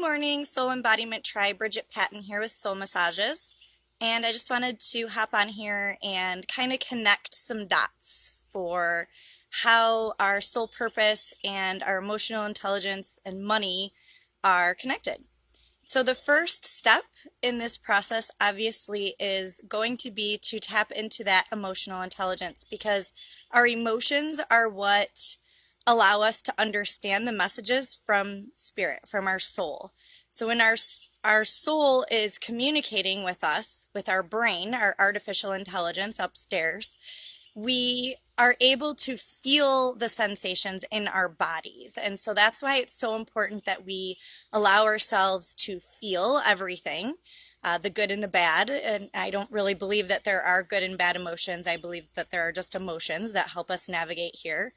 morning, Soul Embodiment Tribe. Bridget Patton here with Soul Massages. And I just wanted to hop on here and kind of connect some dots for how our soul purpose and our emotional intelligence and money are connected. So the first step in this process obviously is going to be to tap into that emotional intelligence, because our emotions are what allow us to understand the messages from spirit, from our soul. So when our soul is communicating with us, with our brain, our artificial intelligence upstairs, we are able to feel the sensations in our bodies. And so that's why it's so important that we allow ourselves to feel everything, the good and the bad. And I don't really believe that there are good and bad emotions. I believe that there are just emotions that help us navigate here.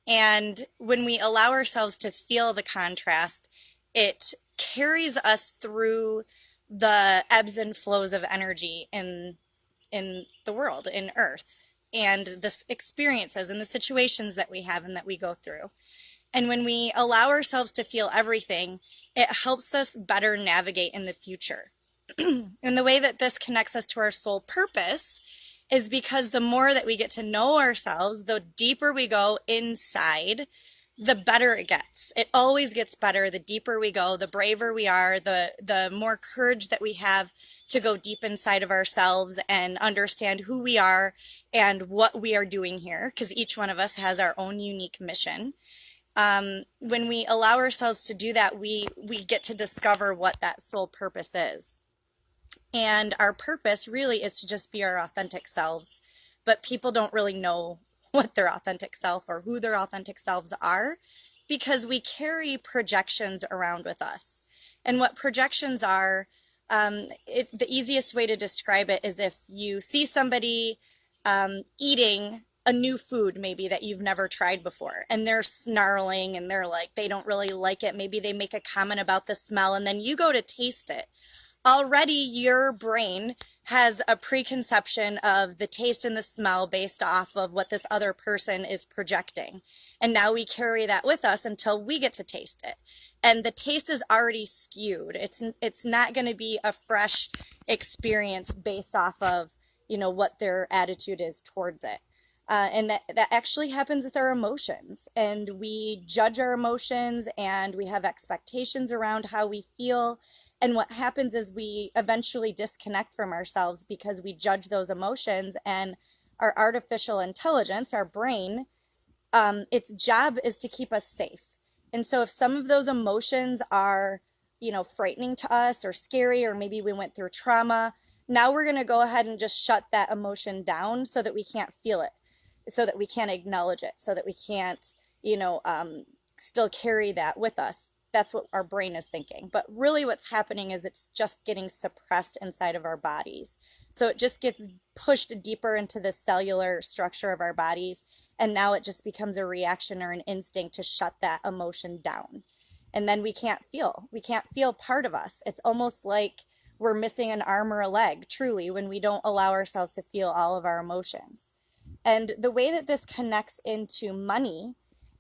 And when we allow ourselves to feel the contrast, it carries us through the ebbs and flows of energy in the world, in Earth, and the experiences and the situations that we have and that we go through. And when we allow ourselves to feel everything, it helps us better navigate in the future. And the way that this connects us to our soul purpose is because the more that we get to know ourselves, the deeper we go inside, the better it gets. It always gets better. The deeper we go, the braver we are, the more courage that we have to go deep inside of ourselves and understand who we are and what we are doing here, because each one of us has our own unique mission. When we allow ourselves to do that, we get to discover what that soul purpose is. And our purpose really is to just be our authentic selves. But people don't really know what their authentic self or who their authentic selves are, because we carry projections around with us. And what projections are, the easiest way to describe it is if you see somebody eating a new food maybe that you've never tried before, and they're snarling and they're like, they don't really like it. Maybe they make a comment about the smell, and then you go to taste it. Already your brain has a preconception of the taste and the smell based off of what this other person is projecting. And now we carry that with us until we get to taste it. And the taste is already skewed. It's not going to be a fresh experience based off of, what their attitude is towards it. And that actually happens with our emotions. And we judge our emotions and we have expectations around how we feel. And what happens is we eventually disconnect from ourselves because we judge those emotions, and our artificial intelligence, our brain, its job is to keep us safe. And so if some of those emotions are, frightening to us or scary, or maybe we went through trauma, now we're going to go ahead and just shut that emotion down so that we can't feel it, so that we can't acknowledge it, so that we can't, still carry that with us. That's what our brain is thinking. But really what's happening is it's just getting suppressed inside of our bodies. So it just gets pushed deeper into the cellular structure of our bodies. And now it just becomes a reaction or an instinct to shut that emotion down. And then we can't feel. We can't feel part of us. It's almost like we're missing an arm or a leg, truly, when we don't allow ourselves to feel all of our emotions. And the way that this connects into money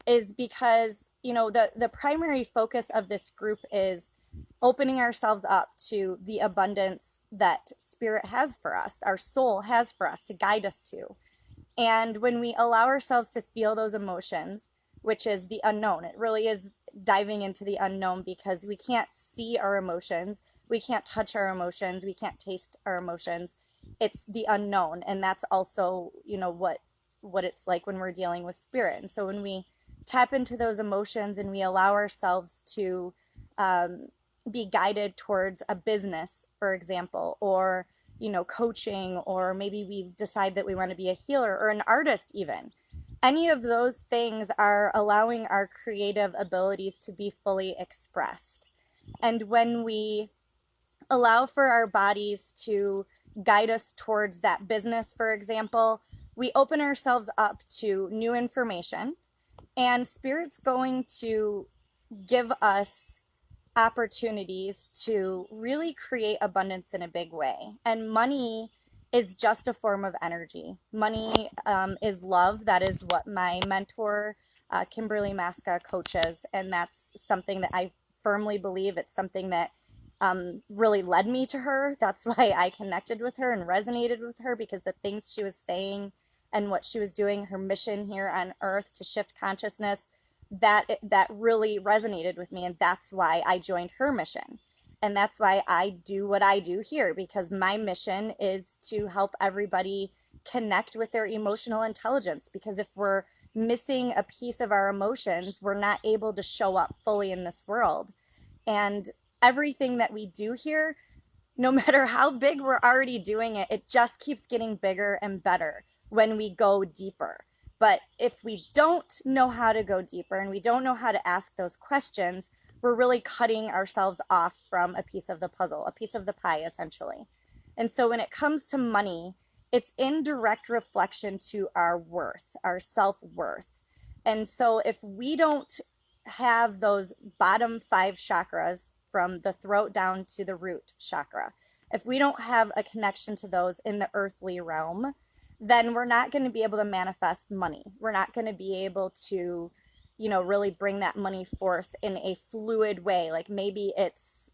is because, the primary focus of this group is opening ourselves up to the abundance that spirit has for us, our soul has for us to guide us to. And when we allow ourselves to feel those emotions, which is the unknown, it really is diving into the unknown, because we can't see our emotions, we can't touch our emotions, we can't taste our emotions. It's the unknown. And that's also, what it's like when we're dealing with spirit. And so when we tap into those emotions and we allow ourselves to be guided towards a business, for example, or, coaching, or maybe we decide that we want to be a healer or an artist even. Any of those things are allowing our creative abilities to be fully expressed. And when we allow for our bodies to guide us towards that business, for example, we open ourselves up to new information, and spirit's going to give us opportunities to really create abundance in a big way. And money is just a form of energy. Money is love. That is what my mentor, Kimberly Maska, coaches. And that's something that I firmly believe it's something that really led me to her. That's why I connected with her and resonated with her, because the things she was saying and what she was doing, her mission here on earth to shift consciousness, that really resonated with me, and that's why I joined her mission. And that's why I do what I do here, because my mission is to help everybody connect with their emotional intelligence. Because if we're missing a piece of our emotions, we're not able to show up fully in this world. And everything that we do here, no matter how big we're already doing it, it just keeps getting bigger and better when we go deeper. But if we don't know how to go deeper and we don't know how to ask those questions, we're really cutting ourselves off from a piece of the puzzle, a piece of the pie, essentially. And so when it comes to money, it's in direct reflection to our worth, our self-worth. And so if we don't have those bottom 5 chakras, from the throat down to the root chakra, if we don't have a connection to those in the earthly realm, then we're not going to be able to manifest money. We're not going to be able to, really bring that money forth in a fluid way. Like maybe it's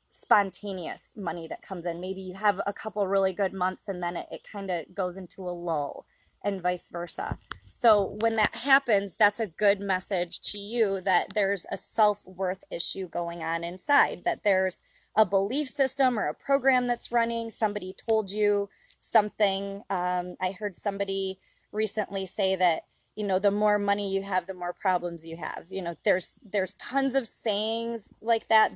spontaneous money that comes in. Maybe you have a couple really good months and then it kind of goes into a lull, and vice versa. So when that happens, that's a good message to you that there's a self-worth issue going on inside, that there's a belief system or a program that's running. Somebody told you something. I heard somebody recently say that, the more money you have, the more problems you have. There's tons of sayings like that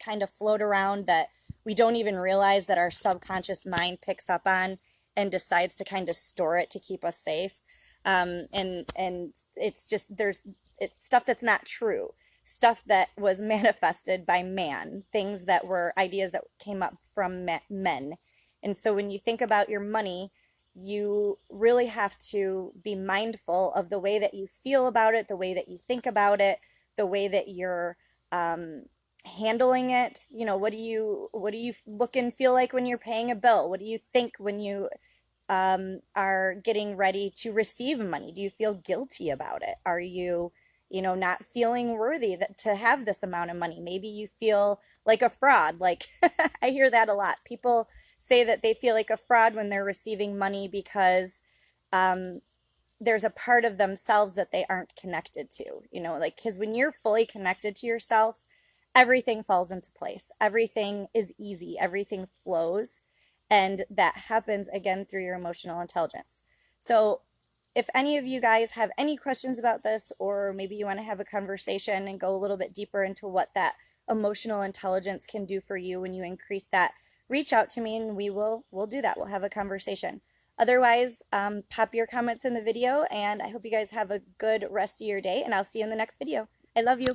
kind of float around that we don't even realize that our subconscious mind picks up on and decides to kind of store it to keep us safe. And it's just, it's stuff that's not true, stuff that was manifested by man, things that were ideas that came up from men. And so when you think about your money, you really have to be mindful of the way that you feel about it, the way that you think about it, the way that you're handling it. What do you look and feel like when you're paying a bill? What do you think when you are getting ready to receive money? Do you feel guilty about it? Are you, not feeling worthy to have this amount of money? Maybe you feel like a fraud. Like I hear that a lot. People say that they feel like a fraud when they're receiving money because there's a part of themselves that they aren't connected to, because when you're fully connected to yourself, everything falls into place. Everything is easy. Everything flows. And that happens, again, through your emotional intelligence. So if any of you guys have any questions about this, or maybe you want to have a conversation and go a little bit deeper into what that emotional intelligence can do for you when you increase that, reach out to me and we'll do that. We'll have a conversation. Otherwise, pop your comments in the video, and I hope you guys have a good rest of your day, and I'll see you in the next video. I love you.